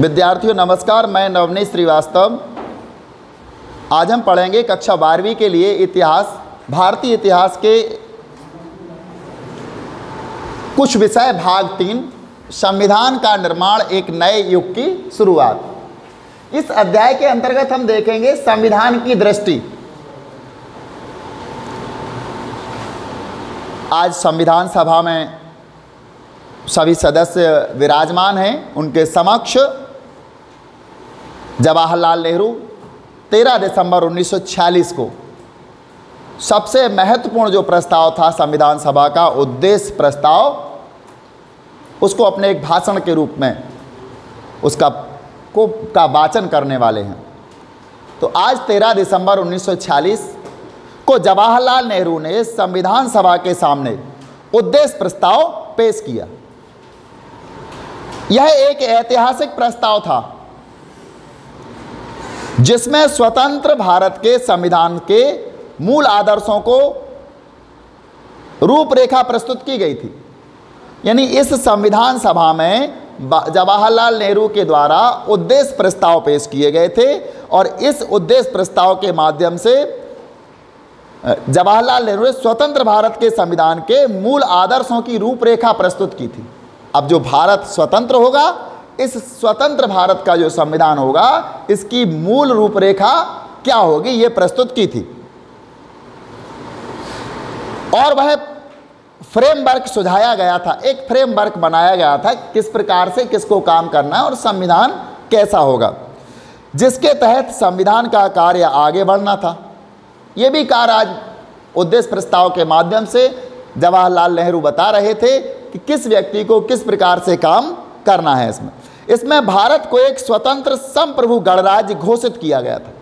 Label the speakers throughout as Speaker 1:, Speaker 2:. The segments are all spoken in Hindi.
Speaker 1: विद्यार्थियों नमस्कार, मैं नवनीत श्रीवास्तव। आज हम पढ़ेंगे कक्षा 12वीं के लिए इतिहास, भारतीय इतिहास के कुछ विषय भाग 3, संविधान का निर्माण एक नए युग की शुरुआत। इस अध्याय के अंतर्गत हम देखेंगे संविधान की दृष्टि। आज संविधान सभा में सभी सदस्य विराजमान हैं। उनके समक्ष जवाहरलाल नेहरू 13 दिसंबर 1946 को सबसे महत्वपूर्ण जो प्रस्ताव था संविधान सभा का उद्देश्य प्रस्ताव, उसको अपने एक भाषण के रूप में का वाचन करने वाले हैं। तो आज 13 दिसंबर 1946 को जवाहरलाल नेहरू ने संविधान सभा के सामने उद्देश्य प्रस्ताव पेश किया। यह एक ऐतिहासिक प्रस्ताव था जिसमें स्वतंत्र भारत के संविधान के मूल आदर्शों को रूपरेखा प्रस्तुत की गई थी। यानी इस संविधान सभा में जवाहरलाल नेहरू के द्वारा उद्देश्य प्रस्ताव पेश किए गए थे और इस उद्देश्य प्रस्ताव के माध्यम से जवाहरलाल नेहरू ने स्वतंत्र भारत के संविधान के मूल आदर्शों की रूपरेखा प्रस्तुत की थी। अब जो भारत स्वतंत्र होगा, इस स्वतंत्र भारत का जो संविधान होगा, इसकी मूल रूपरेखा क्या होगी, ये प्रस्तुत की थी। और वह फ्रेमवर्क सुझाया गया था, एक फ्रेमवर्क बनाया गया था, किस प्रकार से किसको काम करना है और संविधान कैसा होगा, जिसके तहत संविधान का कार्य आगे बढ़ना था। ये भी कार्य आज उद्देश्य प्रस्ताव के माध्यम से जवाहरलाल नेहरू बता रहे थे कि किस व्यक्ति को किस प्रकार से काम करना है। इसमें भारत को एक स्वतंत्र संप्रभु गणराज्य घोषित किया गया था।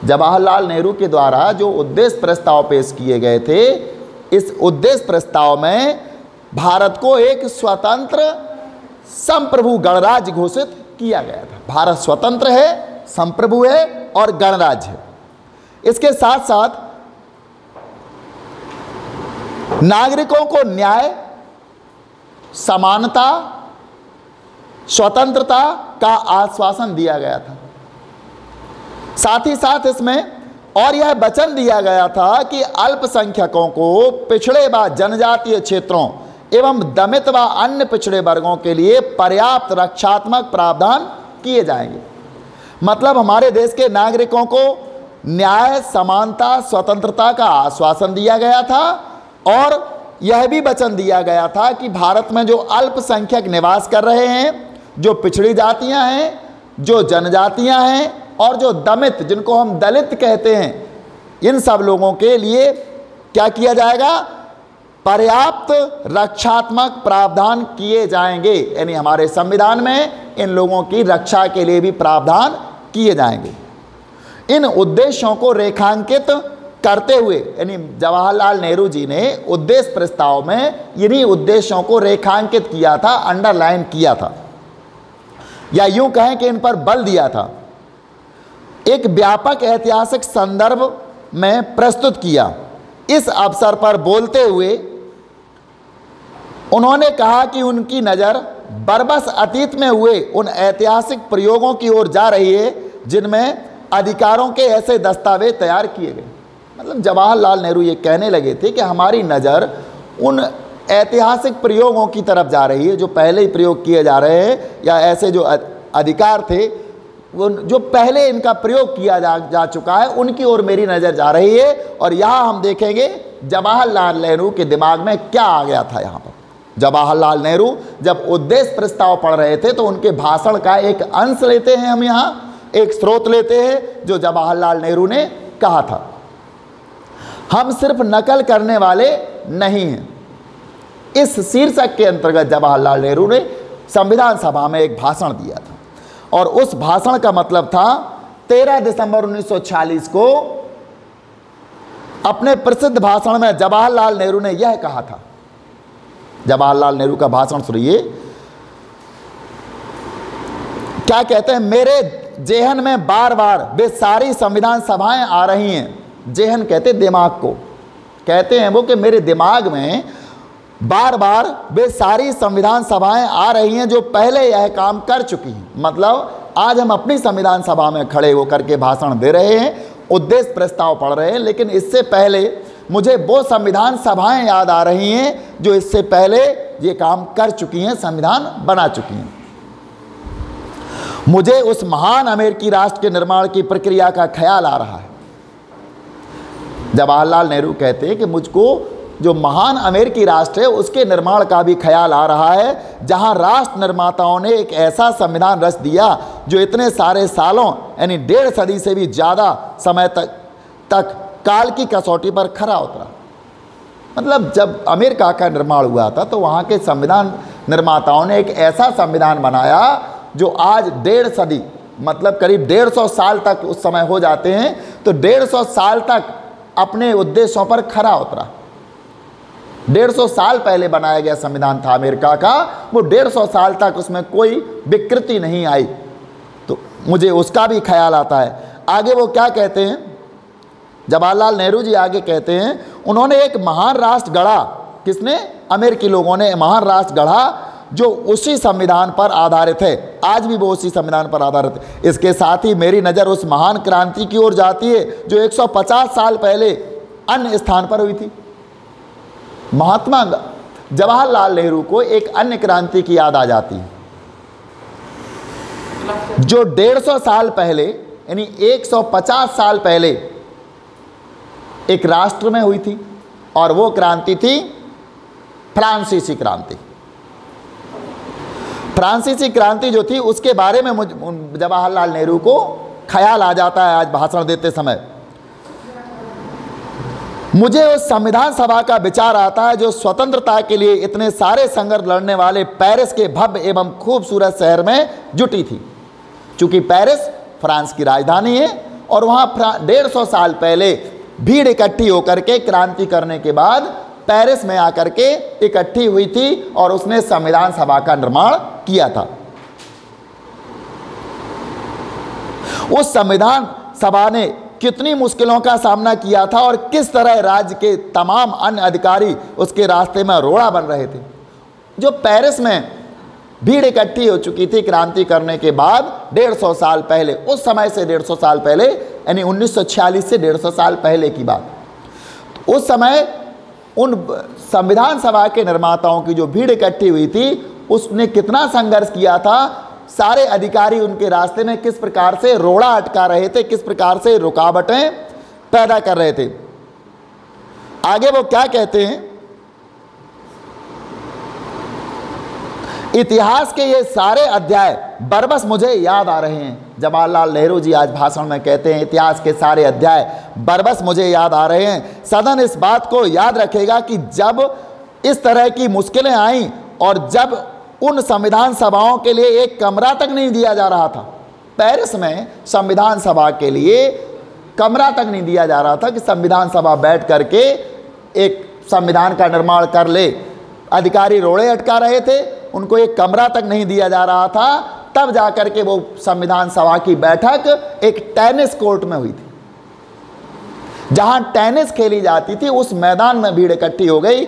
Speaker 1: जवाहरलाल नेहरू के द्वारा जो उद्देश्य प्रस्ताव पेश किए गए थे, इस उद्देश्य प्रस्ताव में भारत को एक स्वतंत्र संप्रभु गणराज्य घोषित किया गया था। भारत स्वतंत्र है, संप्रभु है और गणराज्य है। इसके साथ साथ नागरिकों को न्याय, समानता, स्वतंत्रता का आश्वासन दिया गया था। साथ ही साथ इसमें और यह वचन दिया गया था कि अल्पसंख्यकों को, पिछड़े व जनजातीय क्षेत्रों एवं दमित व अन्य पिछड़े वर्गों के लिए पर्याप्त रक्षात्मक प्रावधान किए जाएंगे। मतलब हमारे देश के नागरिकों को न्याय, समानता, स्वतंत्रता का आश्वासन दिया गया था और यह भी वचन दिया गया था कि भारत में जो अल्पसंख्यक निवास कर रहे हैं, जो पिछड़ी जातियां हैं, जो जनजातियां हैं और जो दमित, जिनको हम दलित कहते हैं, इन सब लोगों के लिए क्या किया जाएगा, पर्याप्त रक्षात्मक प्रावधान किए जाएंगे। यानी हमारे संविधान में इन लोगों की रक्षा के लिए भी प्रावधान किए जाएंगे। इन उद्देश्यों को रेखांकित करते हुए, यानी जवाहरलाल नेहरू जी ने उद्देश्य प्रस्ताव में इन्हीं उद्देश्यों को रेखांकित किया था, अंडरलाइन किया था, या यूं कहें कि इन पर बल दिया था। एक व्यापक ऐतिहासिक संदर्भ में प्रस्तुत किया। इस अवसर पर बोलते हुए उन्होंने कहा कि उनकी नज़र बरबस अतीत में हुए उन ऐतिहासिक प्रयोगों की ओर जा रही है जिनमें अधिकारों के ऐसे दस्तावेज तैयार किए गए। मतलब जवाहरलाल नेहरू ये कहने लगे थे कि हमारी नज़र उन ऐतिहासिक प्रयोगों की तरफ जा रही है जो पहले ही प्रयोग किए जा रहे हैं, या ऐसे जो अधिकार थे वो जो पहले इनका प्रयोग किया जा चुका है, उनकी ओर मेरी नज़र जा रही है। और यहाँ हम देखेंगे जवाहरलाल नेहरू के दिमाग में क्या आ गया था। यहाँ पर जवाहरलाल नेहरू जब उद्देश्य प्रस्ताव पढ़ रहे थे तो उनके भाषण का एक अंश लेते हैं हम, यहाँ एक स्रोत लेते हैं जो जवाहरलाल नेहरू ने कहा था। हम सिर्फ नकल करने वाले नहीं हैं। इस शीर्षक के अंतर्गत जवाहरलाल नेहरू ने संविधान सभा में एक भाषण दिया था और उस भाषण का मतलब था 13 दिसंबर 1946 को अपने प्रसिद्ध भाषण में जवाहरलाल नेहरू ने यह कहा था। जवाहरलाल नेहरू का भाषण सुनिए, क्या कहते हैं। मेरे जेहन में बार बार वे सारी संविधान सभाएं आ रही हैं। जेहन कहते दिमाग को, कहते हैं वो कि मेरे दिमाग में बार बार वे सारी संविधान सभाएं आ रही हैं जो पहले यह काम कर चुकी हैं। मतलब आज हम अपनी संविधान सभा में खड़े होकर के भाषण दे रहे हैं, उद्देश्य प्रस्ताव पढ़ रहे हैं, लेकिन इससे पहले मुझे वो संविधान सभाएं याद आ रही हैं जो इससे पहले ये काम कर चुकी हैं, संविधान बना चुकी हैं। मुझे उस महान अमेरिकी राष्ट्र के निर्माण की प्रक्रिया का ख्याल आ रहा है। जवाहरलाल नेहरू कहते हैं कि मुझको जो महान अमेरिकी राष्ट्र है उसके निर्माण का भी ख्याल आ रहा है, जहां राष्ट्र निर्माताओं ने एक ऐसा संविधान रच दिया जो इतने सारे सालों यानी 1.5 सदी से भी ज़्यादा समय तक काल की कसौटी पर खरा उतरा। मतलब जब अमेरिका का निर्माण हुआ था तो वहाँ के संविधान निर्माताओं ने एक ऐसा संविधान बनाया जो आज 1.5 सदी मतलब करीब 150 साल तक उस समय हो जाते हैं, तो 150 साल तक अपने उद्देश्यों पर खरा उतरा। 150 साल पहले बनाया गया संविधान था अमेरिका का, वो 150 साल तक उसमें कोई विकृति नहीं आई, तो मुझे उसका भी ख्याल आता है। आगे वो क्या कहते हैं, जवाहरलाल नेहरू जी आगे कहते हैं, उन्होंने एक महान राष्ट्र गढ़ा। किसने? अमेरिकी लोगों ने महान राष्ट्र गढ़ा जो उसी संविधान पर आधारित है। आज भी वो उसी संविधान पर आधारित है। इसके साथ ही मेरी नज़र उस महान क्रांति की ओर जाती है जो 150 साल पहले अन्य स्थान पर हुई थी। महात्मा जवाहरलाल नेहरू को एक अन्य क्रांति की याद आ जाती है जो 150 साल पहले यानी 150 साल पहले एक राष्ट्र में हुई थी, और वो क्रांति थी फ्रांसीसी क्रांति। फ्रांसीसी क्रांति जो थी उसके बारे में जवाहरलाल नेहरू को ख्याल आ जाता है आज भाषण देते समय। मुझे उस संविधान सभा का विचार आता है जो स्वतंत्रता के लिए इतने सारे संघर्ष लड़ने वाले पेरिस के भव्य एवं खूबसूरत शहर में जुटी थी। चूंकि पेरिस फ्रांस की राजधानी है और वहाँ 150 साल पहले भीड़ इकट्ठी होकर के क्रांति करने के बाद पेरिस में आकर के इकट्ठी हुई थी और उसने संविधान सभा का निर्माण किया था। उस संविधान सभा ने कितनी मुश्किलों का सामना किया था और किस तरह राज्य के तमाम अन्य अधिकारी उसके रास्ते में रोड़ा बन रहे थे। जो पेरिस में भीड़ इकट्ठी हो चुकी थी क्रांति करने के बाद 150 साल पहले, उस समय से 150 साल पहले यानी 1946 से 150 साल पहले की बात, उस समय उन संविधान सभा के निर्माताओं की जो भीड़ इकट्ठी हुई थी उसने कितना संघर्ष किया था। सारे अधिकारी उनके रास्ते में किस प्रकार से रोड़ा अटका रहे थे, किस प्रकार से रुकावटें पैदा कर रहे थे। आगे वो क्या कहते हैं, इतिहास के ये सारे अध्याय बरबस मुझे याद आ रहे हैं। जवाहरलाल नेहरू जी आज भाषण में कहते हैं इतिहास के सारे अध्याय बरबस मुझे याद आ रहे हैं। सदन इस बात को याद रखेगा कि जब इस तरह की मुश्किलें आईं और जब उन संविधान सभाओं के लिए एक कमरा तक नहीं दिया जा रहा था, पेरिस में संविधान सभा के लिए कमरा तक नहीं दिया जा रहा था कि संविधान सभा बैठ करके एक संविधान का निर्माण कर ले। अधिकारी रोड़े अटका रहे थे, उनको एक कमरा तक नहीं दिया जा रहा था। तब जाकर के वो संविधान सभा की बैठक एक टेनिस कोर्ट में हुई थी, जहां टेनिस खेली जाती थी। उस मैदान में भीड़ इकट्ठी हो गई।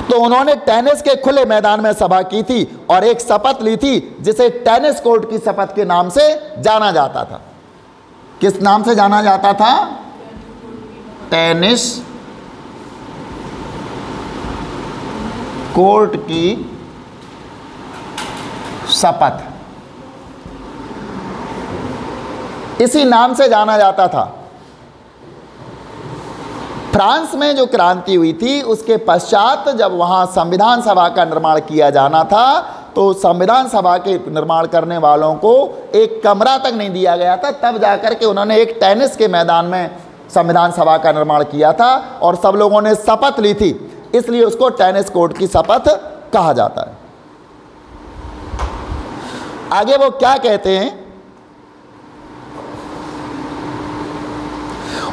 Speaker 1: तो उन्होंने टेनिस के खुले मैदान में सभा की थी और एक शपथ ली थी जिसे टेनिस कोर्ट की शपथ के नाम से जाना जाता था। किस नाम से जाना जाता था? टेनिस कोर्ट की शपथ, इसी नाम से जाना जाता था। फ्रांस में जो क्रांति हुई थी उसके पश्चात जब वहाँ संविधान सभा का निर्माण किया जाना था तो संविधान सभा के निर्माण करने वालों को एक कमरा तक नहीं दिया गया था। तब जाकर के उन्होंने एक टेनिस के मैदान में संविधान सभा का निर्माण किया था और सब लोगों ने शपथ ली थी, इसलिए उसको टेनिस कोर्ट की शपथ कहा जाता है। आगे वो क्या कहते हैं,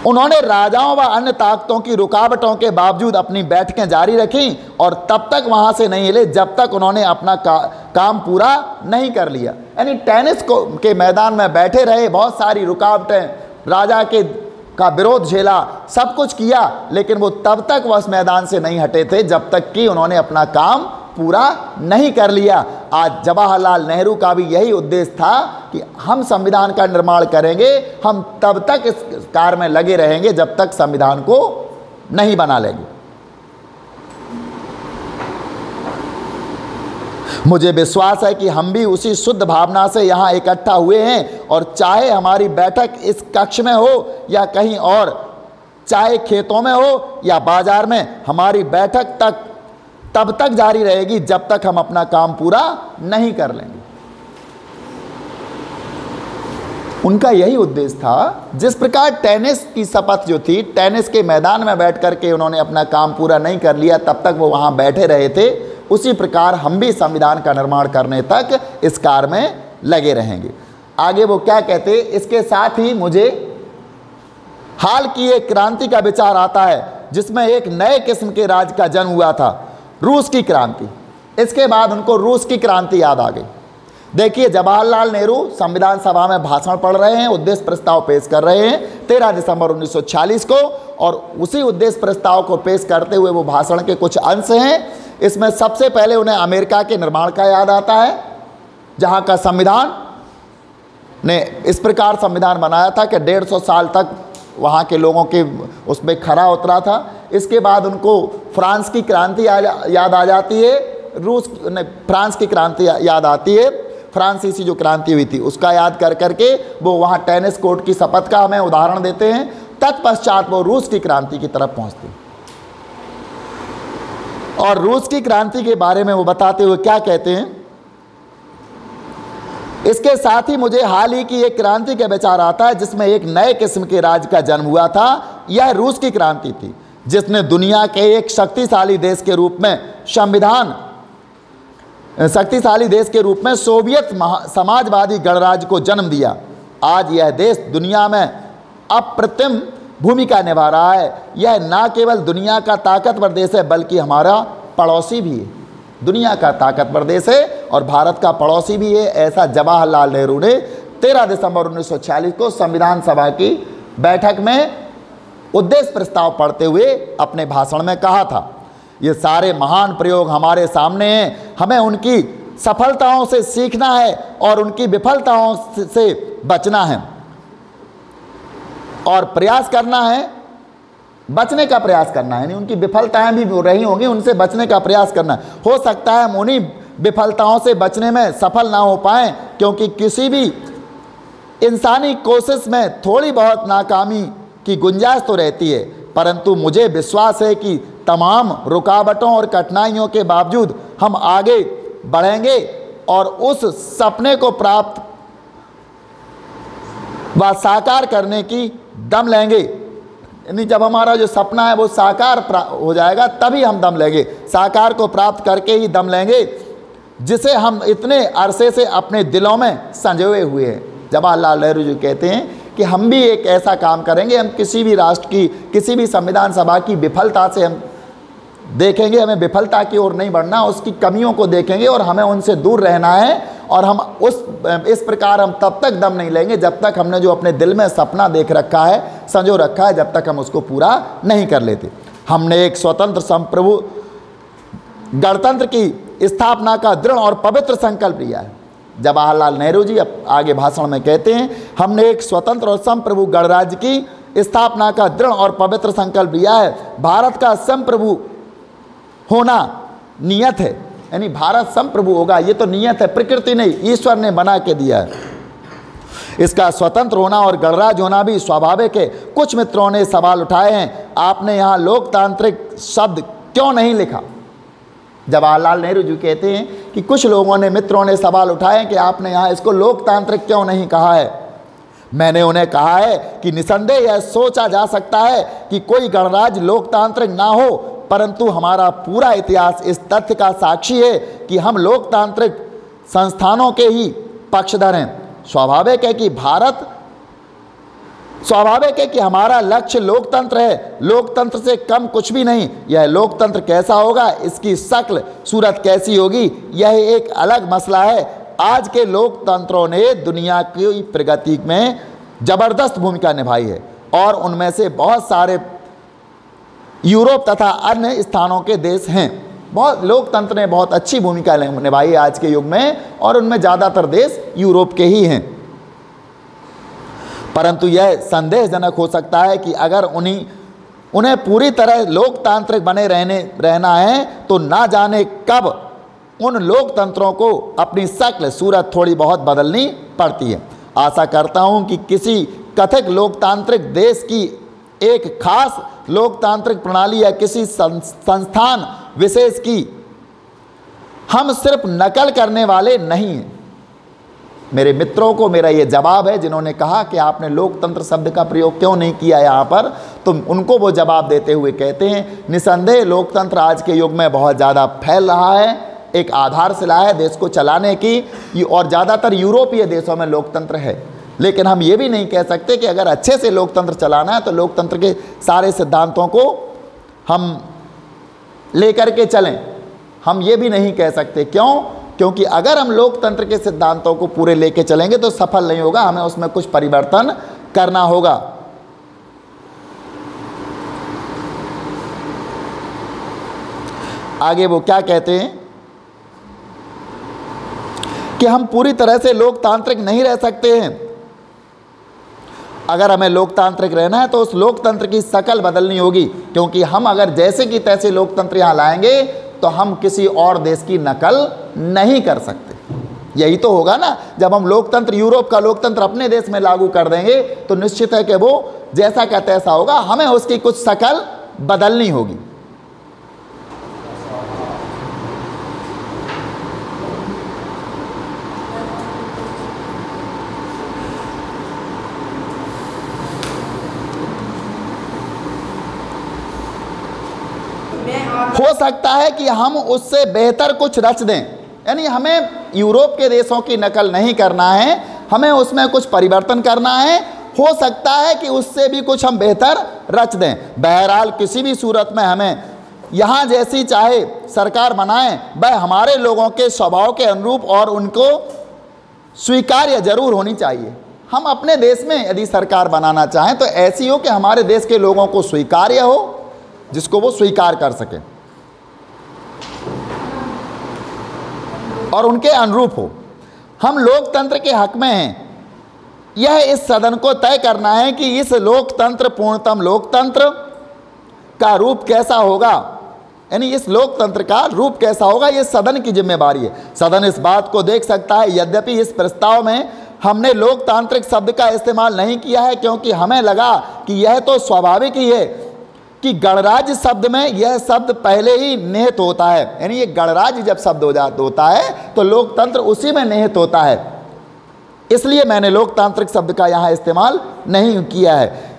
Speaker 1: उन्होंने राजाओं व अन्य ताकतों की रुकावटों के बावजूद अपनी बैठकें जारी रखी और तब तक वहां से नहीं हिले जब तक उन्होंने अपना काम पूरा नहीं कर लिया। यानी टेनिस के मैदान में बैठे रहे, बहुत सारी रुकावटें, राजा के का विरोध झेला, सब कुछ किया, लेकिन वो तब तक उस मैदान से नहीं हटे थे जब तक कि उन्होंने अपना काम पूरा नहीं कर लिया। आज जवाहरलाल नेहरू का भी यही उद्देश्य था कि हम संविधान का निर्माण करेंगे, हम तब तक इस कार्य में लगे रहेंगे जब तक संविधान को नहीं बना लेंगे। मुझे विश्वास है कि हम भी उसी शुद्ध भावना से यहाँ इकट्ठा हुए हैं, और चाहे हमारी बैठक इस कक्ष में हो या कहीं और, चाहे खेतों में हो या बाजार में, हमारी बैठक तब तक जारी रहेगी जब तक हम अपना काम पूरा नहीं कर लेंगे। उनका यही उद्देश्य था। जिस प्रकार टेनिस की शपथ जो थी, टेनिस के मैदान में बैठ करके उन्होंने अपना काम पूरा नहीं कर लिया, तब तक वो वहाँ बैठे रहे थे, उसी प्रकार हम भी संविधान का निर्माण करने तक इस कार्य में लगे रहेंगे। आगे वो क्या कहते, इसके साथ ही मुझे हाल की एक क्रांति का विचार आता है जिसमें एक नए किस्म के राज्य का जन्म हुआ था, रूस की क्रांति। इसके बाद उनको रूस की क्रांति याद आ गई। देखिए, जवाहरलाल नेहरू संविधान सभा में भाषण पढ़ रहे हैं, उद्देश्य प्रस्ताव पेश कर रहे हैं 13 दिसंबर 1946 को, और उसी उद्देश्य प्रस्ताव को पेश करते हुए वो भाषण के कुछ अंश हैं। इसमें सबसे पहले उन्हें अमेरिका के निर्माण का याद आता है, जहाँ का संविधान ने इस प्रकार संविधान बनाया था कि 150 साल तक वहाँ के लोगों के उसमें खरा उतरा था। इसके बाद उनको फ्रांस की क्रांति याद आ जाती है, फ्रांस की क्रांति याद आती है, फ्रांसीसी जो क्रांति हुई थी उसका याद कर करके वो वहाँ टेनिस कोर्ट की शपथ का हमें उदाहरण देते हैं। तत्पश्चात वो रूस की क्रांति की तरफ पहुँचते हैं, और रूस की क्रांति के बारे में वो बताते हुए क्या कहते हैं, इसके साथ ही मुझे हाल ही की एक क्रांति का विचार आता है जिसमें एक नए किस्म के राज्य का जन्म हुआ था। यह रूस की क्रांति थी जिसने दुनिया के एक शक्तिशाली देश के रूप में सोवियत समाजवादी गणराज्य को जन्म दिया। आज यह देश दुनिया में अप्रतिम भूमिका निभा रहा है। यह न केवल दुनिया का ताकतवर देश है बल्कि हमारा पड़ोसी भी है। दुनिया का ताकतवर देश है और भारत का पड़ोसी भी है। ऐसा जवाहरलाल नेहरू ने 13 दिसंबर 1946 को संविधान सभा की बैठक में उद्देश्य प्रस्ताव पढ़ते हुए अपने भाषण में कहा था। ये सारे महान प्रयोग हमारे सामने हैं, हमें उनकी सफलताओं से सीखना है और उनकी विफलताओं से बचना है और प्रयास करना है, बचने का प्रयास करना है। यानी उनकी विफलताएं भी रही होंगी, उनसे बचने का प्रयास करना है। हो सकता है हम उन्हीं विफलताओं से बचने में सफल ना हो पाएं, क्योंकि किसी भी इंसानी कोशिश में थोड़ी बहुत नाकामी की गुंजाइश तो रहती है, परंतु मुझे विश्वास है कि तमाम रुकावटों और कठिनाइयों के बावजूद हम आगे बढ़ेंगे और उस सपने को प्राप्त व साकार करने की दम लेंगे। यानी जब हमारा जो सपना है वो साकार हो जाएगा तभी हम दम लेंगे, साकार को प्राप्त करके ही दम लेंगे, जिसे हम इतने अरसे से अपने दिलों में संजोए हुए हैं। जवाहरलाल नेहरू जी कहते हैं कि हम भी एक ऐसा काम करेंगे, हम किसी भी राष्ट्र की, किसी भी संविधान सभा की विफलता से हम देखेंगे, हमें विफलता की ओर नहीं बढ़ना, उसकी कमियों को देखेंगे और हमें उनसे दूर रहना है। और हम इस प्रकार हम तब तक दम नहीं लेंगे जब तक हमने जो अपने दिल में सपना देख रखा है, संजो रखा है, जब तक हम उसको पूरा नहीं कर लेते। हमने एक स्वतंत्र संप्रभु गणतंत्र की स्थापना का दृढ़ और पवित्र संकल्प लिया है। जवाहरलाल नेहरू जी अब आगे भाषण में कहते हैं, हमने एक स्वतंत्र और संप्रभु गणराज्य की स्थापना का दृढ़ और पवित्र संकल्प लिया है। भारत का संप्रभु होना नियत है, यानी भारत संप्रभु होगा, ये तो नियत है, प्रकृति नहीं, ईश्वर ने बना के दिया है। इसका स्वतंत्र होना और गणराज्य होना भी स्वाभाविक है। कुछ मित्रों ने सवाल उठाए हैं, आपने यहाँ लोकतांत्रिक शब्द क्यों नहीं लिखा? जवाहरलाल नेहरू जी कहते हैं कि कुछ लोगों ने, मित्रों ने सवाल उठाए कि आपने यहाँ इसको लोकतांत्रिक क्यों नहीं कहा है। मैंने उन्हें कहा है कि निसंदेह यह सोचा जा सकता है कि कोई गणराज्य लोकतांत्रिक ना हो, परंतु हमारा पूरा इतिहास इस तथ्य का साक्षी है कि हम लोकतांत्रिक संस्थानों के ही पक्षधर हैं। स्वाभाविक है कि हमारा लक्ष्य लोकतंत्र है, लोकतंत्र से कम कुछ भी नहीं। यह लोकतंत्र कैसा होगा, इसकी शक्ल सूरत कैसी होगी, यह एक अलग मसला है। आज के लोकतंत्रों ने दुनिया की प्रगति में ज़बरदस्त भूमिका निभाई है। और उनमें से बहुत सारे यूरोप तथा अन्य स्थानों के देश हैं। बहुत लोकतंत्र ने बहुत अच्छी भूमिका निभाई आज के युग में, और उनमें ज़्यादातर देश यूरोप के ही हैं। परंतु यह संदेहजनक हो सकता है कि अगर उन्हें पूरी तरह लोकतांत्रिक बने रहना है तो ना जाने कब उन लोकतंत्रों को अपनी शक्ल सूरत थोड़ी बहुत बदलनी पड़ती है। आशा करता हूं कि किसी कथित लोकतांत्रिक देश की एक खास लोकतांत्रिक प्रणाली या किसी संस्थान विशेष की हम सिर्फ नकल करने वाले नहीं हैं। मेरे मित्रों को मेरा ये जवाब है जिन्होंने कहा कि आपने लोकतंत्र शब्द का प्रयोग क्यों नहीं किया यहाँ पर, तो उनको वो जवाब देते हुए कहते हैं, निसंदेह लोकतंत्र आज के युग में बहुत ज़्यादा फैल रहा है, एक आधारशिला है देश को चलाने की, और ज़्यादातर यूरोपीय देशों में लोकतंत्र है। लेकिन हम ये भी नहीं कह सकते कि अगर अच्छे से लोकतंत्र चलाना है तो लोकतंत्र के सारे सिद्धांतों को हम लेकर के चलें। हम ये भी नहीं कह सकते। क्यों? क्योंकि अगर हम लोकतंत्र के सिद्धांतों को पूरे लेके चलेंगे तो सफल नहीं होगा, हमें उसमें कुछ परिवर्तन करना होगा। आगे वो क्या कहते हैं कि हम पूरी तरह से लोकतांत्रिक नहीं रह सकते हैं। अगर हमें लोकतांत्रिक रहना है तो उस लोकतंत्र की शक्ल बदलनी होगी, क्योंकि हम अगर जैसे कि तैसे लोकतंत्र यहाँ लाएंगे तो हम किसी और देश की नकल नहीं कर सकते। यही तो होगा ना, जब हम लोकतंत्र यूरोप का लोकतंत्र अपने देश में लागू कर देंगे तो निश्चित है कि वो जैसा का तैसा होगा, हमें उसकी कुछ शक्ल बदलनी होगी। हो सकता है कि हम उससे बेहतर कुछ रच दें, यानी हमें यूरोप के देशों की नकल नहीं करना है, हमें उसमें कुछ परिवर्तन करना है। हो सकता है कि उससे भी कुछ हम बेहतर रच दें। बहरहाल किसी भी सूरत में हमें यहाँ जैसी चाहे सरकार बनाएं, वह हमारे लोगों के स्वभाव के अनुरूप और उनको स्वीकार्य जरूर होनी चाहिए। हम अपने देश में यदि सरकार बनाना चाहें तो ऐसी हो कि हमारे देश के लोगों को स्वीकार्य हो, जिसको वो स्वीकार कर सकें और उनके अनुरूप हो। हम लोकतंत्र के हक में हैं। यह इस सदन को तय करना है कि इस लोकतंत्र, पूर्णतम लोकतंत्र का रूप कैसा होगा, यानी इस लोकतंत्र का रूप कैसा होगा, यह सदन की जिम्मेवारी है। सदन इस बात को देख सकता है। यद्यपि इस प्रस्ताव में हमने लोकतांत्रिक शब्द का इस्तेमाल नहीं किया है, क्योंकि हमें लगा कि यह तो स्वाभाविक ही है कि गणराज्य शब्द में यह शब्द पहले ही निहित होता है, यानी ये गणराज्य जब शब्द होता है तो लोकतंत्र उसी में निहित होता है। इसलिए मैंने लोकतांत्रिक शब्द का यहां इस्तेमाल नहीं किया है।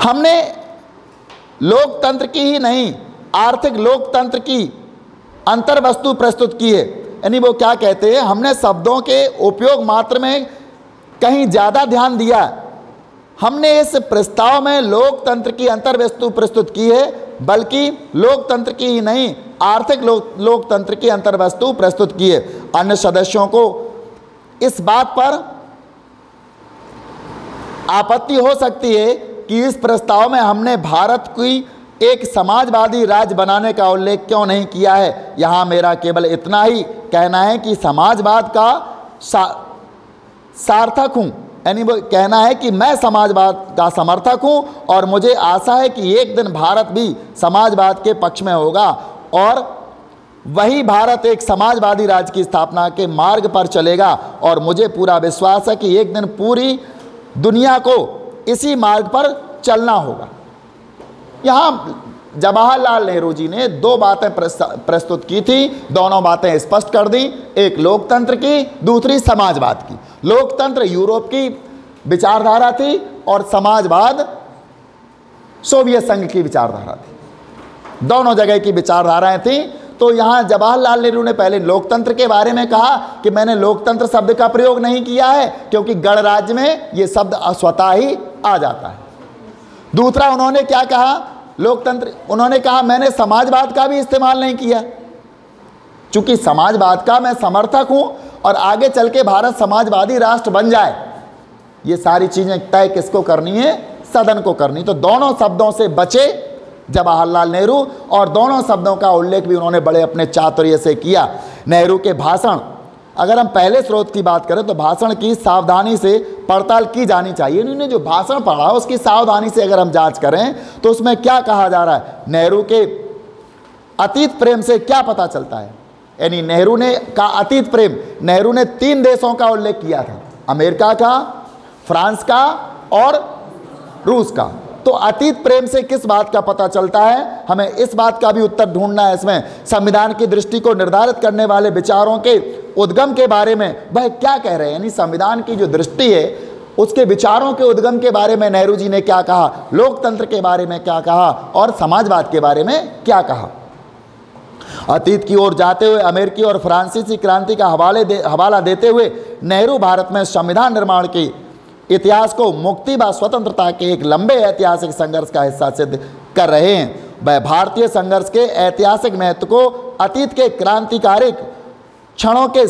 Speaker 1: हमने लोकतंत्र की ही नहीं, आर्थिक लोकतंत्र की अंतर्वस्तु प्रस्तुत की है। यानी वो क्या कहते हैं, हमने शब्दों के उपयोग मात्र में कहीं ज़्यादा ध्यान दिया। हमने इस प्रस्ताव में लोकतंत्र की अंतर्वस्तु प्रस्तुत की है, बल्कि लोकतंत्र की ही नहीं, आर्थिक लोकतंत्र की अंतर्वस्तु प्रस्तुत की है। अन्य सदस्यों को इस बात पर आपत्ति हो सकती है कि इस प्रस्ताव में हमने भारत की एक समाजवादी राज्य बनाने का उल्लेख क्यों नहीं किया है। यहाँ मेरा केवल इतना ही कहना है कि समाजवाद का सार्थक हूँ, यानी वो कहना है कि मैं समाजवाद का समर्थक हूँ और मुझे आशा है कि एक दिन भारत भी समाजवाद के पक्ष में होगा और वही भारत एक समाजवादी राज्य की स्थापना के मार्ग पर चलेगा। और मुझे पूरा विश्वास है कि एक दिन पूरी दुनिया को इसी मार्ग पर चलना होगा। यहाँ जवाहरलाल नेहरू जी ने दो बातें प्रस्तुत की थी, दोनों बातें स्पष्ट कर दी, एक लोकतंत्र की, दूसरी समाजवाद की। लोकतंत्र यूरोप की विचारधारा थी और समाजवाद सोवियत संघ की विचारधारा थी। दोनों जगह की विचारधाराएं थी। तो यहाँ जवाहरलाल नेहरू ने पहले लोकतंत्र के बारे में कहा कि मैंने लोकतंत्र शब्द का प्रयोग नहीं किया है क्योंकि गणराज्य में ये शब्द स्वतः ही आ जाता है। दूसरा उन्होंने क्या कहा, लोकतंत्र, उन्होंने कहा मैंने समाजवाद का भी इस्तेमाल नहीं किया, चूंकि समाजवाद का मैं समर्थक हूं और आगे चल के भारत समाजवादी राष्ट्र बन जाए, ये सारी चीज़ें तय किसको करनी है? सदन को करनी। तो दोनों शब्दों से बचे जवाहरलाल नेहरू, और दोनों शब्दों का उल्लेख भी उन्होंने बड़े अपने चातुर्य से किया। नेहरू के भाषण, अगर हम पहले स्रोत की बात करें तो भाषण की सावधानी से पड़ताल की जानी चाहिए। इन्होंने जो भाषण पढ़ा उसकी सावधानी से अगर हम जांच करें तो उसमें क्या कहा जा रहा है, नेहरू के अतीत प्रेम से क्या पता चलता है? यानी नेहरू ने का अतीत प्रेम, नेहरू ने 3 देशों का उल्लेख किया था, अमेरिका का, फ्रांस का और रूस का। तो अतीत प्रेम से किस बात का पता चलता है? हमें इस बात का भी उत्तर ढूंढना है इसमें। संविधान की दृष्टि को निर्धारित करने वाले विचारों के उद्गम के बारे में वह क्या कह रहे हैं, यानी संविधान की जो दृष्टि है उसके विचारों के उद्गम के बारे में नेहरू जी ने क्या कहा, लोकतंत्र के बारे में क्या कहा और समाजवाद के बारे में क्या कहा। अतीत की ओर जाते हुए अमेरिकी और फ्रांसीसी क्रांति का हवाला देते हुए नेहरू भारत में संविधान निर्माण की इतिहास को मुक्ति व स्वतंत्रता के एक लंबे ऐतिहासिक संघर्ष का हिस्सा सिद्ध कर रहे हैं। वह भारतीय संघर्ष के ऐतिहासिक महत्व को अतीत के क्रांतिकारी क्षणों के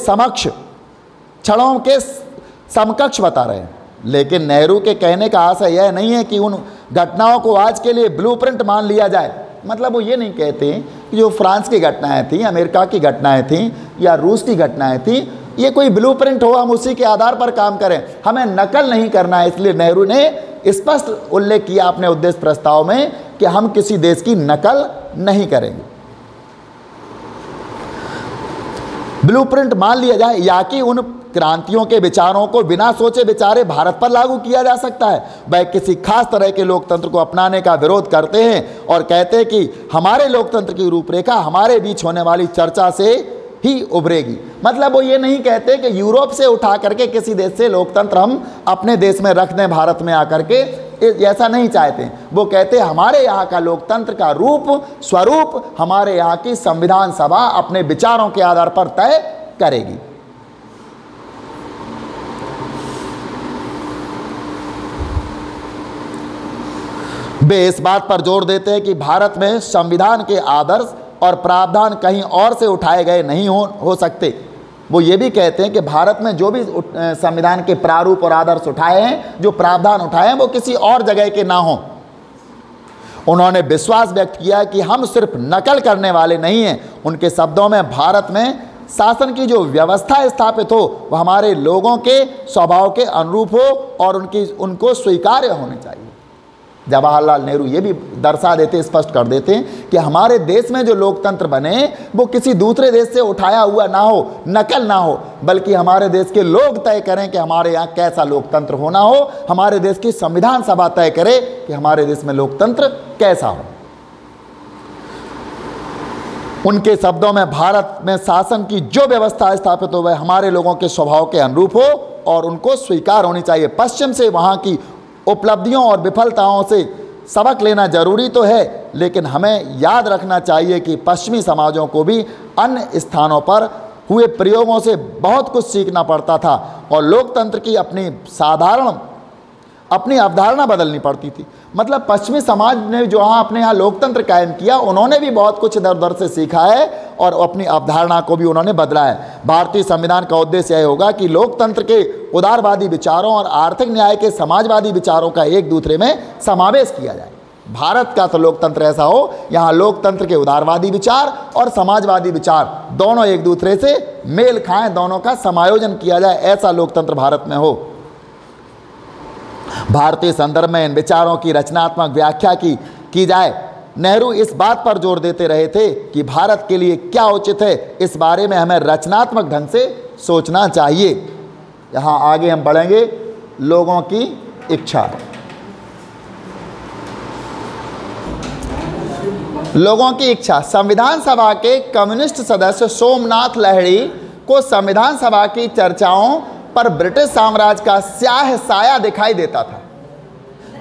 Speaker 1: समकक्ष बता रहे हैं। लेकिन नेहरू के कहने का आशय यह नहीं है कि उन घटनाओं को आज के लिए ब्लूप्रिंट मान लिया जाए। मतलब वो ये नहीं कहते कि जो फ्रांस की घटनाएं थीं, अमेरिका की घटनाएं थीं या रूस की घटनाएं थीं, ये कोई ब्लूप्रिंट हो, हम उसी के आधार पर काम करें, हमें नकल नहीं करना है। इसलिए नेहरू ने स्पष्ट उल्लेख किया अपने उद्देश्य प्रस्ताव में कि हम किसी देश की नकल नहीं करेंगे। ब्लूप्रिंट मान लिया जाए या कि उन क्रांतियों के विचारों को बिना सोचे विचारे भारत पर लागू किया जा सकता है। वह किसी खास तरह के लोकतंत्र को अपनाने का विरोध करते हैं और कहते हैं कि हमारे लोकतंत्र की रूपरेखा हमारे बीच होने वाली चर्चा से ही उभरेगी। मतलब वो ये नहीं कहते कि यूरोप से उठा करके किसी देश से लोकतंत्र हम अपने देश में रख दें, भारत में आकर के, ऐसा नहीं चाहते। वो कहते हमारे यहाँ का लोकतंत्र का रूप स्वरूप हमारे यहाँ की संविधान सभा अपने विचारों के आधार पर तय करेगी। वे इस बात पर जोर देते हैं कि भारत में संविधान के आदर्श और प्रावधान कहीं और से उठाए गए नहीं हो सकते। वो ये भी कहते हैं कि भारत में जो भी संविधान के प्रारूप और आदर्श उठाए हैं, जो प्रावधान उठाए हैं, वो किसी और जगह के ना हो। उन्होंने विश्वास व्यक्त किया कि हम सिर्फ नकल करने वाले नहीं हैं। उनके शब्दों में भारत में शासन की जो व्यवस्था स्थापित हो वह हमारे लोगों के स्वभाव के अनुरूप हो और उनको स्वीकार्य होने चाहिए। जवाहरलाल नेहरू ये भी दर्शा देते, स्पष्ट कर देते हैं कि हमारे देश में जो लोकतंत्र बने वो किसी दूसरे देश से उठाया हुआ ना हो, नकल ना हो, बल्कि हमारे देश के लोग तय करें कि हमारे यहाँ कैसा लोकतंत्र होना हो। हमारे देश की संविधान सभा तय करे कि हमारे देश में लोकतंत्र कैसा हो। उनके शब्दों में भारत में शासन की जो व्यवस्था स्थापित हो वह हमारे लोगों के स्वभाव के अनुरूप हो और उनको स्वीकार होनी चाहिए। पश्चिम से वहाँ की उपलब्धियों और विफलताओं से सबक लेना जरूरी तो है, लेकिन हमें याद रखना चाहिए कि पश्चिमी समाजों को भी अन्य स्थानों पर हुए प्रयोगों से बहुत कुछ सीखना पड़ता था और लोकतंत्र की अपनी अवधारणा बदलनी पड़ती थी। मतलब पश्चिमी समाज ने जो अपने यहाँ लोकतंत्र कायम किया, उन्होंने भी बहुत कुछ इधर उधर से सीखा है और अपनी अवधारणा को भी उन्होंने बदला है। भारतीय संविधान का उद्देश्य यह होगा कि लोकतंत्र के उदारवादी विचारों और आर्थिक न्याय के समाजवादी विचारों का एक दूसरे में समावेश किया जाए। भारत का तो लोकतंत्र ऐसा हो, यहाँ लोकतंत्र के उदारवादी विचार और समाजवादी विचार दोनों एक दूसरे से मेल खाएं, दोनों का समायोजन किया जाए, ऐसा लोकतंत्र भारत में हो। भारतीय संदर्भ में इन विचारों की रचनात्मक व्याख्या की जाए। नेहरू इस बात पर जोर देते रहे थे कि भारत के लिए क्या उचित है, इस बारे में हमें रचनात्मक ढंग से सोचना चाहिए। यहाँ आगे हम बढ़ेंगे, लोगों की इच्छा। लोगों की इच्छा। संविधान सभा के कम्युनिस्ट सदस्य सोमनाथ लाहिड़ी को संविधान सभा की चर्चाओं पर ब्रिटिश साम्राज्य का स्याह साया दिखाई देता था।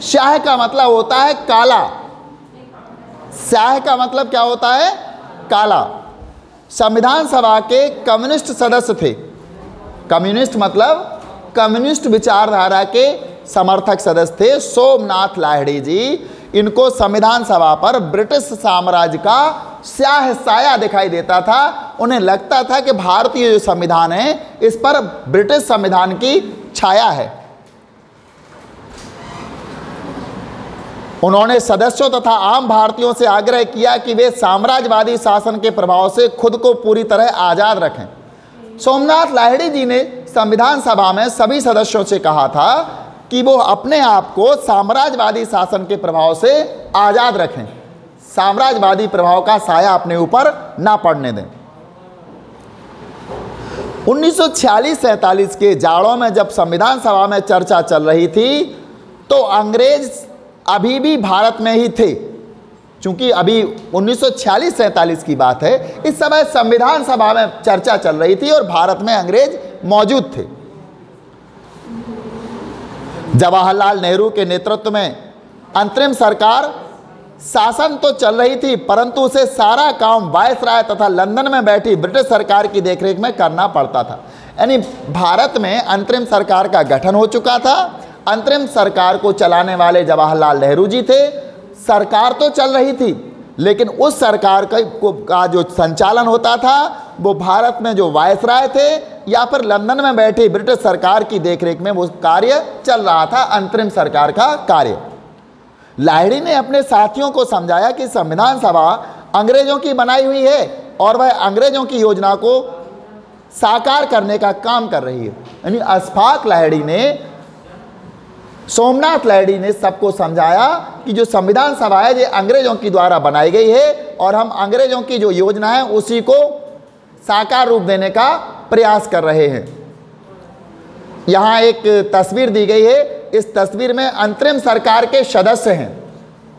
Speaker 1: स्याह का मतलब होता है काला, स्याह का मतलब क्या होता है? काला। संविधान सभा के कम्युनिस्ट सदस्य थे। कम्युनिस्ट मतलब कम्युनिस्ट विचारधारा के समर्थक सदस्य थे सोमनाथ लाहिड़ी जी। इनको संविधान सभा पर ब्रिटिश साम्राज्य का स्याह साया दिखाई देता था। उन्हें लगता था कि भारतीय जो संविधान है इस पर ब्रिटिश संविधान की छाया है। उन्होंने सदस्यों तथा आम भारतीयों से आग्रह किया कि वे साम्राज्यवादी शासन के प्रभाव से खुद को पूरी तरह आज़ाद रखें। सोमनाथ लाहिड़ी जी ने संविधान सभा में सभी सदस्यों से कहा था कि वो अपने आप को साम्राज्यवादी शासन के प्रभाव से आज़ाद रखें, साम्राज्यवादी प्रभाव का साया अपने ऊपर ना पड़ने दें। 1946-47 के जाड़ों में जब संविधान सभा में चर्चा चल रही थी तो अंग्रेज अभी भी भारत में ही थे। चूंकि अभी 1946-47 की बात है, इस समय संविधान सभा में चर्चा चल रही थी और भारत में अंग्रेज मौजूद थे। जवाहरलाल नेहरू के नेतृत्व में अंतरिम सरकार शासन तो चल रही थी, परंतु उसे सारा काम वायसराय तथा लंदन में बैठी ब्रिटिश सरकार की देखरेख में करना पड़ता था। यानी भारत में अंतरिम सरकार का गठन हो चुका था। अंतरिम सरकार को चलाने वाले जवाहरलाल नेहरू जी थे। सरकार तो चल रही थी, लेकिन उस सरकार का जो संचालन होता था वो भारत में जो वायसराय थे या फिर लंदन में बैठी ब्रिटिश सरकार की देखरेख में वो कार्य चल रहा था, अंतरिम सरकार का कार्य। लाहिड़ी ने अपने साथियों को समझाया कि संविधान सभा अंग्रेजों की बनाई हुई है और वह अंग्रेजों की योजना को साकार करने का काम कर रही है। यानी अशफाक लाहिड़ी ने, सोमनाथ लाहिड़ी ने सबको समझाया कि जो संविधान सभा है ये अंग्रेजों की द्वारा बनाई गई है और हम अंग्रेजों की जो योजना है उसी को साकार रूप देने का प्रयास कर रहे हैं। यहाँ एक तस्वीर दी गई है। इस तस्वीर में अंतरिम सरकार के सदस्य हैं।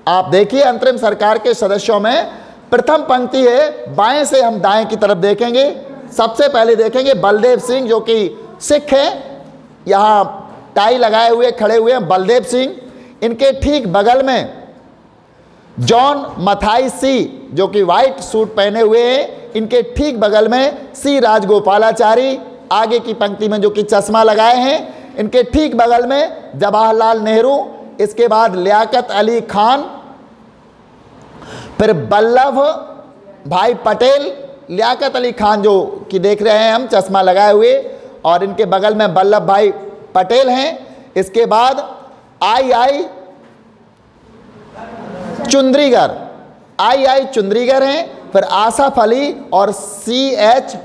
Speaker 1: आप देखिए, अंतरिम सरकार के सदस्यों में प्रथम पंक्ति है, बाएं से हम दाएं की तरफ देखेंगे। सबसे पहले देखेंगे बलदेव सिंह, जो कि सिख हैं, यहाँ टाई लगाए हुए खड़े हुए हैं बलदेव सिंह। इनके ठीक बगल में जॉन मथाई सी, जो कि व्हाइट सूट पहने हुए हैं। इनके ठीक बगल में सी राजगोपालाचारी, आगे की पंक्ति में जो कि चश्मा लगाए हैं। इनके ठीक बगल में जवाहरलाल नेहरू, इसके बाद लियाकत अली खान, फिर वल्लभ भाई पटेल। लियाकत अली खान जो कि देख रहे हैं हम चश्मा लगाए हुए, और इनके बगल में वल्लभ भाई पटेल हैं। इसके बाद आई चुंद्रीगर हैं, फिर आसफ अली और CH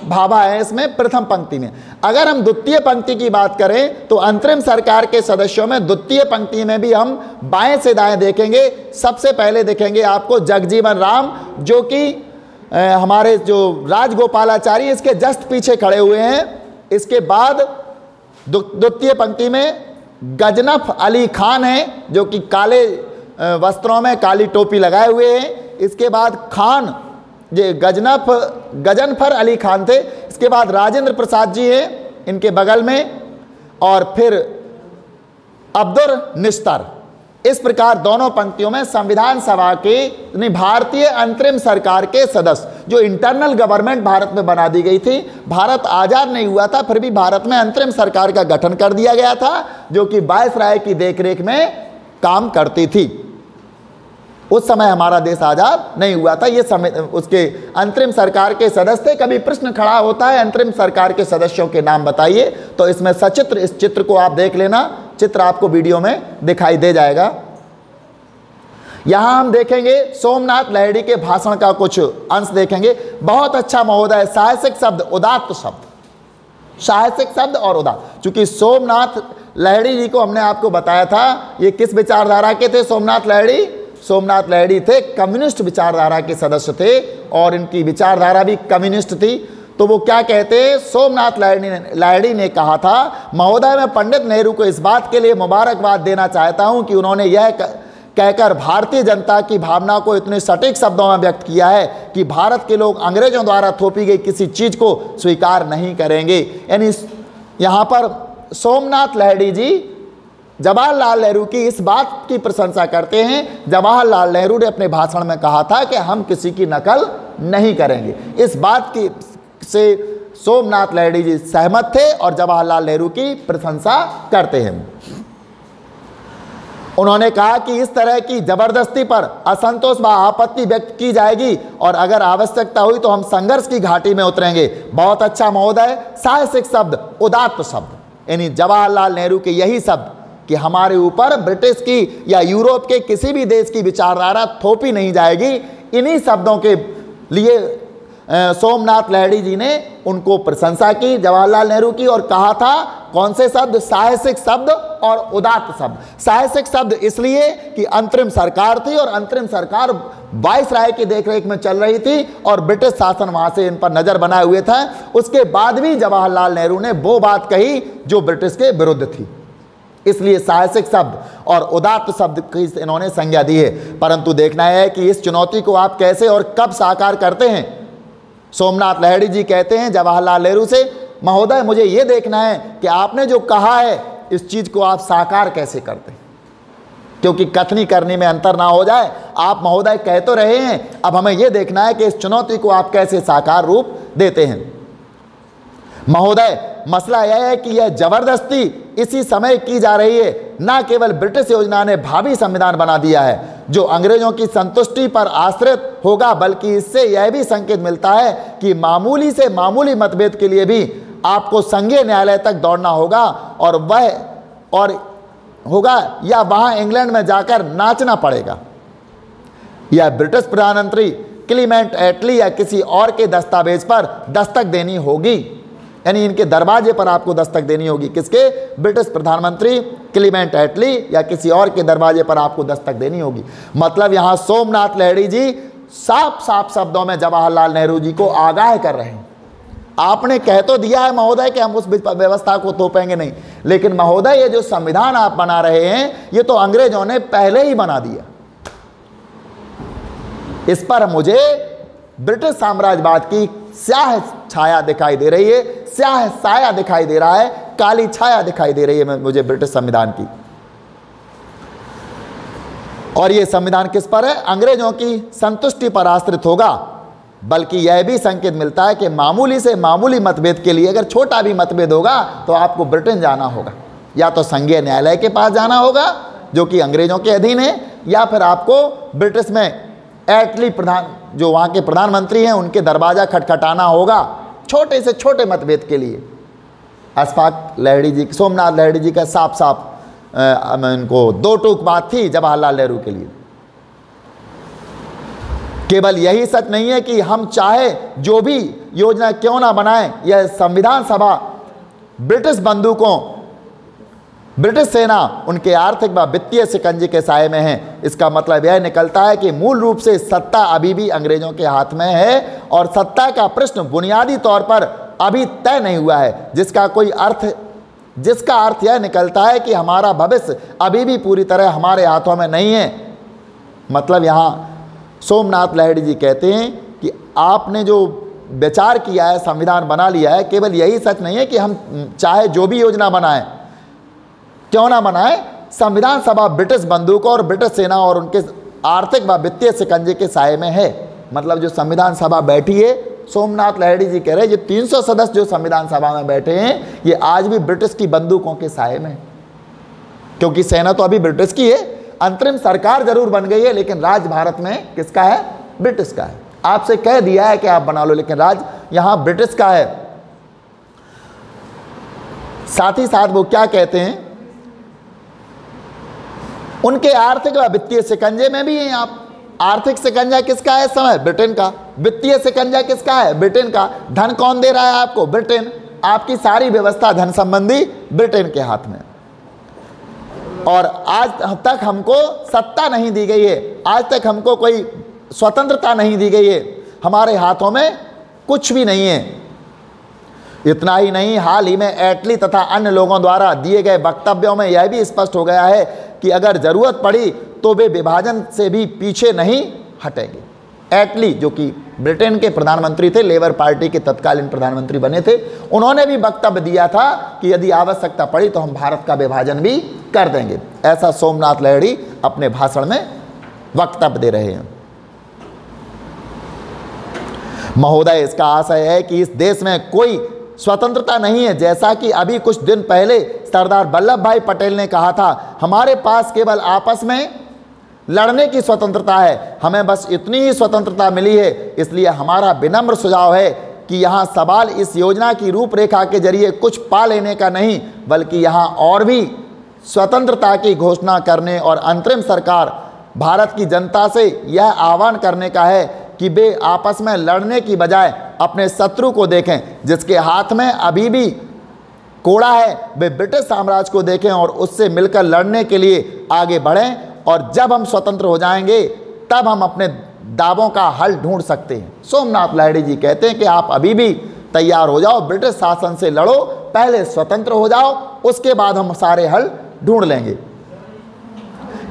Speaker 1: भाभा है इसमें प्रथम पंक्ति में। अगर हम द्वितीय पंक्ति की बात करें तो अंतरिम सरकार के सदस्यों में द्वितीय पंक्ति में भी हम बाएं से दाएं देखेंगे। सबसे पहले देखेंगे आपको जगजीवन राम, जो कि हमारे जो राजगोपालाचारी इसके जस्ट पीछे खड़े हुए हैं। इसके बाद द्वितीय पंक्ति में गजनफ अली खान हैं, जो कि काले वस्त्रों में काली टोपी लगाए हुए हैं। इसके बाद खान, ये गजनफर अली खान थे। इसके बाद राजेंद्र प्रसाद जी हैं इनके बगल में, और फिर अब्दुल निस्तर। इस प्रकार दोनों पंक्तियों में संविधान सभा के भारतीय अंतरिम सरकार के सदस्य, जो इंटरनल गवर्नमेंट भारत में बना दी गई थी। भारत आज़ाद नहीं हुआ था, फिर भी भारत में अंतरिम सरकार का गठन कर दिया गया था, जो कि वायसराय की देखरेख में काम करती थी। उस समय हमारा देश आज़ाद नहीं हुआ था। ये समय उसके अंतरिम सरकार के सदस्य थे। कभी प्रश्न खड़ा होता है अंतरिम सरकार के सदस्यों के नाम बताइए, तो इसमें सचित्र, इस चित्र को आप देख लेना, चित्र आपको वीडियो में दिखाई दे जाएगा। यहाँ हम देखेंगे सोमनाथ लाहिड़ी के भाषण का कुछ अंश देखेंगे। बहुत अच्छा महोदय, साहसिक शब्द, उदात्त शब्द, साहसिक शब्द और उदात्त। चूंकि सोमनाथ लाहिड़ी जी को हमने आपको बताया था ये किस विचारधारा के थे। सोमनाथ लाहिड़ी थे कम्युनिस्ट विचारधारा के सदस्य थे, और इनकी विचारधारा भी कम्युनिस्ट थी। तो वो क्या कहते हैं, सोमनाथ लाहिड़ी ने कहा था, महोदय मैं पंडित नेहरू को इस बात के लिए मुबारकबाद देना चाहता हूं कि उन्होंने यह कहकर भारतीय जनता की भावना को इतने सटीक शब्दों में व्यक्त किया है कि भारत के लोग अंग्रेजों द्वारा थोपी गई किसी चीज को स्वीकार नहीं करेंगे। यानी यहाँ पर सोमनाथ लाहिड़ी जी जवाहरलाल नेहरू की इस बात की प्रशंसा करते हैं। जवाहरलाल नेहरू ने अपने भाषण में कहा था कि हम किसी की नकल नहीं करेंगे। इस बात की से सोमनाथ लाहिड़ी जी सहमत 'थे' और जवाहरलाल नेहरू की प्रशंसा करते हैं। 1946 में जब संविधान सभा में चर्चा चल रही थी तो अंतरिम सरकार के सदस्यों में द्वितीय पंक्ति में हम बाएं से दाएं देखेंगे। सबसे पहले देखेंगे बलदेव सिंह, जो कि काले वस्त्रों में काली टोपी लगाए हुए हैं। इसके बाद द्वितीय पंक्ति में गजनफ अली खान, जो कि काले वस्त्रों में काली टोपी लगाए हुए हैं। इसके बाद खान, ये गजनफ अली खान थे, जो कि उन्होंने कहा कि इस तरह की जबरदस्ती पर असंतोष व आपत्ति व्यक्त की जाएगी और अगर आवश्यकता हुई तो हम संघर्ष की घाटी में उतरेंगे। बहुत अच्छा महोदय, साहसिक शब्द, उदात्त शब्द, यानी जवाहरलाल नेहरू के यही शब्द कि हमारे ऊपर ब्रिटिश की या यूरोप के किसी भी देश की विचारधारा थोपी नहीं जाएगी। इन्हीं शब्दों के लिए सोमनाथ लाहिड़ी जी ने उनको प्रशंसा की जवाहरलाल नेहरू की और कहा था कौन से शब्द? साहसिक शब्द और उदात्त शब्द। साहसिक शब्द इसलिए कि अंतरिम सरकार थी और अंतरिम सरकार वायसराय की देखरेख में चल रही थी और ब्रिटिश शासन वहां से इन पर नजर बनाए हुए था। उसके बाद भी जवाहरलाल नेहरू ने वो बात कही जो ब्रिटिश के विरुद्ध थी, इसलिए साहसिक शब्द और उदात्त शब्द की इन्होंने संज्ञा दी है। परंतु देखना है कि इस चुनौती को आप कैसे और कब साकार करते हैं। सोमनाथ लाहिड़ी जी कहते हैं जवाहरलाल नेहरू से, महोदय मुझे यह देखना है कि आपने जो कहा है इस चीज को आप साकार कैसे करते हैं, क्योंकि कथनी करने में अंतर ना हो जाए। आप महोदय कह तो रहे हैं, अब हमें यह देखना है कि इस चुनौती को आप कैसे साकार रूप देते हैं। महोदय, मसला यह है कि यह जबरदस्ती इसी समय की जा रही है। न केवल ब्रिटिश योजना ने भावी संविधान बना दिया है जो अंग्रेजों की संतुष्टि पर आश्रित होगा, बल्कि इससे यह भी संकेत मिलता है कि मामूली से मामूली मतभेद के लिए भी आपको संघीय न्यायालय तक दौड़ना होगा और या वहां इंग्लैंड में जाकर नाचना पड़ेगा, या ब्रिटिश प्रधानमंत्री क्लीमेंट एटली या किसी और के दस्तावेज पर दस्तक देनी होगी। यानी इनके दरवाजे पर आपको दस्तक देनी होगी। किसके? ब्रिटिश प्रधानमंत्री क्लीमेंट एटली या किसी और के दरवाजे पर आपको दस्तक देनी होगी। मतलब यहां सोमनाथ लाहिड़ी जी साफ साफ शब्दों में जवाहरलाल नेहरू जी को आगाह कर रहे हैं। आपने कह तो दिया है महोदय कि हम उस व्यवस्था को तोपेंगे नहीं, लेकिन महोदय ये जो संविधान आप बना रहे हैं ये तो अंग्रेजों ने पहले ही बना दिया। इस पर मुझे ब्रिटिश साम्राज्यवाद की स्याह छाया दिखाई दे रही है, स्याह साया दिखाई दे रहा है, काली छाया दिखाई दे रही है मुझे ब्रिटिश संविधान की। और यह संविधान किस पर है? अंग्रेजों की संतुष्टि पर आश्रित होगा, बल्कि यह भी संकेत मिलता है कि मामूली से मामूली मतभेद के लिए अगर छोटा भी मतभेद होगा तो आपको ब्रिटेन जाना होगा, या तो संघीय न्यायालय के पास जाना होगा जो कि अंग्रेजों के अधीन है, या फिर आपको ब्रिटिश में एटली जो वहाँ के प्रधानमंत्री हैं उनके दरवाज़ा खटखटाना होगा छोटे से छोटे मतभेद के लिए। अशफाक लाहिड़ी जी, सोमनाथ लाहिड़ी जी का साफ साफ इनको दो टूक बात थी जवाहरलाल नेहरू के लिए। केवल यही सच नहीं है कि हम चाहे जो भी योजना क्यों ना बनाएं, यह संविधान सभा ब्रिटिश बंदूकों, ब्रिटिश सेना उनके आर्थिक व वित्तीय शिकंजे के साए में है। इसका मतलब यह निकलता है कि मूल रूप से सत्ता अभी भी अंग्रेजों के हाथ में है और सत्ता का प्रश्न बुनियादी तौर पर अभी तय नहीं हुआ है, जिसका अर्थ यह निकलता है कि हमारा भविष्य अभी भी पूरी तरह हमारे हाथों में नहीं है। मतलब यहाँ सोमनाथ लाहिड़ी जी कहते हैं कि आपने जो विचार किया है, संविधान बना लिया है, केवल यही सच नहीं है कि हम चाहे जो भी योजना बनाएं क्यों ना बनाए, संविधान सभा ब्रिटिश बंदूकों और ब्रिटिश सेना और उनके आर्थिक व वित्तीय शिकंजे के साए में है। मतलब जो संविधान सभा बैठी है, सोमनाथ लाहिड़ी जी कह रहे हैं, ये 300 सदस्य जो संविधान सभा में बैठे हैं ये आज भी ब्रिटिश की बंदूकों के साए में, क्योंकि सेना तो अभी ब्रिटिश की है। अंतरिम सरकार जरूर बन गई है, लेकिन राज भारत में किसका है? ब्रिटिश का है। आपसे कह दिया है कि आप बना लो, लेकिन राज यहां ब्रिटिश का है। साथ ही साथ वो क्या कहते हैं, उनके आर्थिक व वित्तीय शिकंजे में भी हैं आप। आर्थिक शिकंजा किसका है? समय ब्रिटेन का। वित्तीय शिकंजा किसका है? ब्रिटेन का। धन कौन दे रहा है आपको? ब्रिटेन। आपकी सारी व्यवस्था धन संबंधी ब्रिटेन के हाथ में। और आज तक हमको सत्ता नहीं दी गई है, आज तक हमको कोई स्वतंत्रता नहीं दी गई है, हमारे हाथों में कुछ भी नहीं है। इतना ही नहीं, हाल ही में एटली तथा अन्य लोगों द्वारा दिए गए वक्तव्यों में यह भी स्पष्ट हो गया है कि अगर जरूरत पड़ी तो वे विभाजन से भी पीछे नहीं हटेंगे। एटली जो कि ब्रिटेन के प्रधानमंत्री थे, लेबर पार्टी के तत्कालीन प्रधानमंत्री बने थे, उन्होंने भी वक्तव्य दिया था कि यदि आवश्यकता पड़ी तो हम भारत का विभाजन भी कर देंगे। ऐसा सोमनाथ लाहिड़ी अपने भाषण में वक्तव्य दे रहे हैं। महोदय, इसका आशय है कि इस देश में कोई स्वतंत्रता नहीं है। जैसा कि अभी कुछ दिन पहले सरदार वल्लभ भाई पटेल ने कहा था, हमारे पास केवल आपस में लड़ने की स्वतंत्रता है, हमें बस इतनी ही स्वतंत्रता मिली है। इसलिए हमारा विनम्र सुझाव है कि यहाँ सवाल इस योजना की रूपरेखा के जरिए कुछ पा लेने का नहीं, बल्कि यहाँ और भी स्वतंत्रता की घोषणा करने और अंतरिम सरकार भारत की जनता से यह आह्वान करने का है कि वे आपस में लड़ने की बजाय अपने शत्रु को देखें, जिसके हाथ में अभी भी कोड़ा है। वे ब्रिटिश साम्राज्य को देखें और उससे मिलकर लड़ने के लिए आगे बढ़ें, और जब हम स्वतंत्र हो जाएंगे तब हम अपने दावों का हल ढूंढ सकते हैं। सोमनाथ लाहिड़ी जी कहते हैं कि आप अभी भी तैयार हो जाओ, ब्रिटिश शासन से लड़ो, पहले स्वतंत्र हो जाओ, उसके बाद हम सारे हल ढूंढ लेंगे।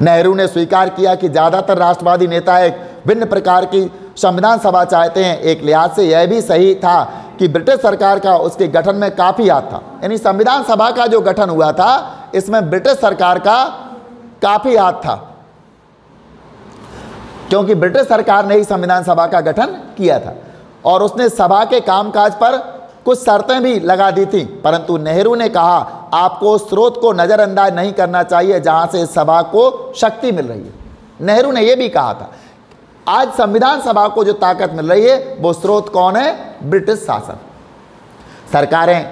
Speaker 1: नेहरू ने स्वीकार किया कि ज़्यादातर राष्ट्रवादी नेता एक भिन्न प्रकार की संविधान सभा चाहते हैं। एक लिहाज से यह भी सही था कि ब्रिटिश सरकार का उसके गठन में काफ़ी हाथ था। यानी संविधान सभा का जो गठन हुआ था, इसमें ब्रिटिश सरकार का काफ़ी हाथ था, क्योंकि ब्रिटिश सरकार ने ही संविधान सभा का गठन किया था और उसने सभा के कामकाज पर कुछ शर्तें भी लगा दी थी। परंतु नेहरू ने कहा, आपको स्रोत को नज़रअंदाज नहीं करना चाहिए जहां से इस सभा को शक्ति मिल रही है। नेहरू ने यह भी कहा था, आज संविधान सभा को जो ताकत मिल रही है वो स्रोत कौन है? ब्रिटिश शासन। सरकारें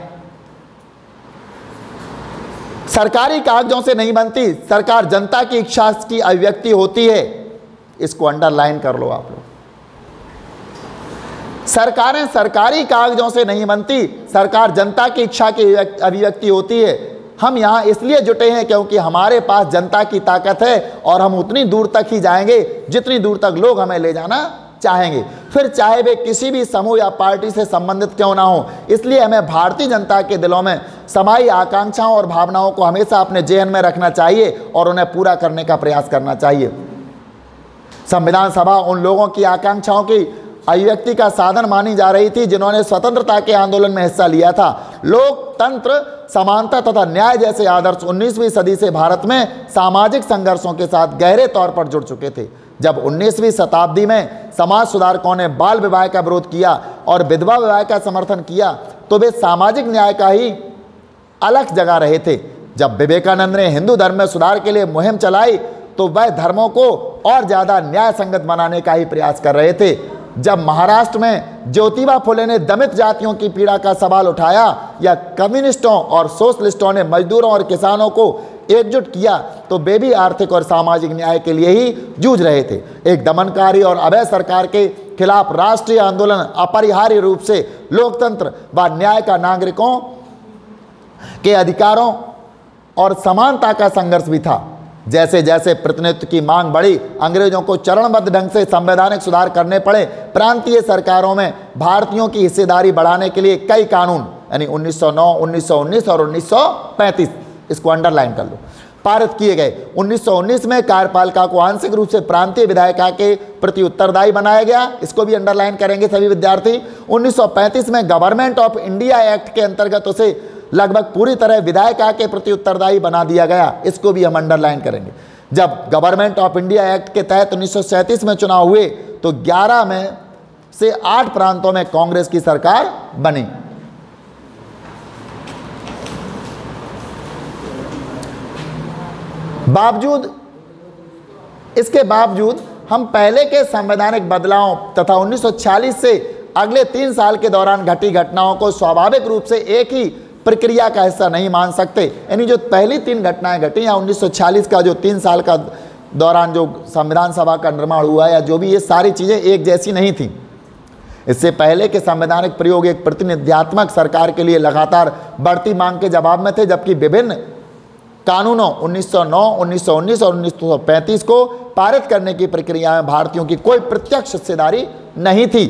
Speaker 1: सरकारी कागजों से नहीं बनती, सरकार जनता की इच्छा की अभिव्यक्ति होती है। इसको अंडरलाइन कर लो आप लोग। सरकारें सरकारी कागजों से नहीं बनती, सरकार जनता की इच्छा की अभिव्यक्ति होती है। हम यहाँ इसलिए जुटे हैं क्योंकि हमारे पास जनता की ताकत है और हम उतनी दूर तक ही जाएंगे जितनी दूर तक लोग हमें ले जाना चाहेंगे, फिर चाहे वे किसी भी समूह या पार्टी से संबंधित क्यों ना हो। इसलिए हमें भारतीय जनता के दिलों में समाई आकांक्षाओं और भावनाओं को हमेशा अपने जेहन में रखना चाहिए और उन्हें पूरा करने का प्रयास करना चाहिए। संविधान सभा उन लोगों की आकांक्षाओं की अभिव्यक्ति का साधन मानी जा रही थी जिन्होंने स्वतंत्रता के आंदोलन में हिस्सा लिया था। लोकतंत्र, समानता तथा न्याय जैसे आदर्श 19वीं सदी से भारत में सामाजिक संघर्षों के साथ गहरे तौर पर जुड़ चुके थे। जब 19वीं शताब्दी में समाज सुधारकों ने बाल विवाह का विरोध किया और विधवा विवाह का समर्थन किया तो वे सामाजिक न्याय का ही अलग जगह रहे थे। जब विवेकानंद ने हिंदू धर्म में सुधार के लिए मुहिम चलाई तो वह धर्मों को और ज़्यादा न्याय संगत बनाने का ही प्रयास कर रहे थे। जब महाराष्ट्र में ज्योतिबा फुले ने दलित जातियों की पीड़ा का सवाल उठाया या कम्युनिस्टों और सोशलिस्टों ने मजदूरों और किसानों को एकजुट किया तो वे भी आर्थिक और सामाजिक न्याय के लिए ही जूझ रहे थे। एक दमनकारी और अवैध सरकार के खिलाफ राष्ट्रीय आंदोलन अपरिहार्य रूप से लोकतंत्र व न्याय का, नागरिकों के अधिकारों और समानता का संघर्ष भी था। जैसे जैसे प्रतिनिधित्व की मांग बढ़ी, अंग्रेजों को चरणबद्ध ढंग से संवैधानिक सुधार करने पड़े। प्रांतीय सरकारों में भारतीयों की हिस्सेदारी बढ़ाने के लिए कई कानून, यानी 1909, 1919 और 1935, इसको अंडरलाइन कर लो, पारित किए गए। 1919 में कार्यपालिका को आंशिक रूप से प्रांतीय विधायिका के प्रति उत्तरदायी बनाया गया, इसको भी अंडरलाइन करेंगे सभी विद्यार्थी। 1935 में गवर्नमेंट ऑफ इंडिया एक्ट के अंतर्गत उसे लगभग पूरी तरह विधायिका के प्रति उत्तरदायी बना दिया गया, इसको भी हम अंडरलाइन करेंगे। जब गवर्नमेंट ऑफ इंडिया एक्ट के तहत 1937 में चुनाव हुए तो 11 में से 8 प्रांतों में कांग्रेस की सरकार बनी। इसके बावजूद हम पहले के संवैधानिक बदलाव तथा 1946 से अगले 3 साल के दौरान घटी घटनाओं को स्वाभाविक रूप से एक ही प्रक्रिया का हिस्सा नहीं मान सकते। यानी जो पहली 3 घटनाएं घटी या 1946 का जो 3 साल का दौरान जो संविधान सभा का निर्माण हुआ या जो भी, ये सारी चीज़ें एक जैसी नहीं थी। इससे पहले के संवैधानिक प्रयोग एक प्रतिनिध्यात्मक सरकार के लिए लगातार बढ़ती मांग के जवाब में थे, जबकि विभिन्न कानूनों 1909, 1919 और 1935 को पारित करने की प्रक्रिया में भारतीयों की कोई प्रत्यक्ष हिस्सेदारी नहीं थी।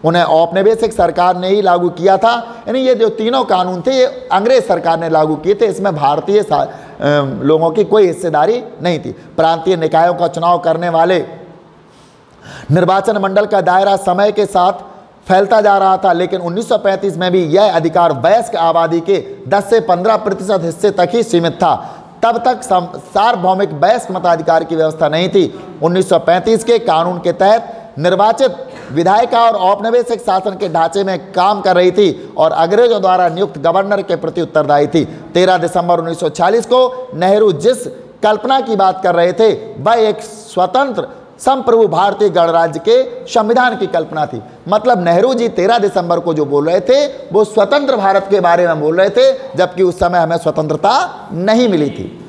Speaker 1: उन्हें औपनिवेशिक सरकार ने ही लागू किया था। यानी ये जो तीनों कानून थे ये अंग्रेज सरकार ने लागू किए थे, इसमें भारतीय लोगों की कोई हिस्सेदारी नहीं थी। प्रांतीय निकायों का चुनाव करने वाले निर्वाचन मंडल का दायरा समय के साथ फैलता जा रहा था, लेकिन 1935 में भी यह अधिकार वयस्क आबादी के 10 से 15% हिस्से तक ही सीमित था। तब तक सार्वभौमिक वयस्क मताधिकार की व्यवस्था नहीं थी। 1935 के कानून के तहत निर्वाचित विधायिका और औपनिवेशिक शासन के ढांचे में काम कर रही थी और अंग्रेजों द्वारा नियुक्त गवर्नर के प्रति उत्तरदायी थी। 13 दिसंबर 1946 को नेहरू जिस कल्पना की बात कर रहे थे वह एक स्वतंत्र संप्रभु भारतीय गणराज्य के संविधान की कल्पना थी। मतलब नेहरू जी 13 दिसंबर को जो बोल रहे थे वो स्वतंत्र भारत के बारे में बोल रहे थे, जबकि उस समय हमें स्वतंत्रता नहीं मिली थी।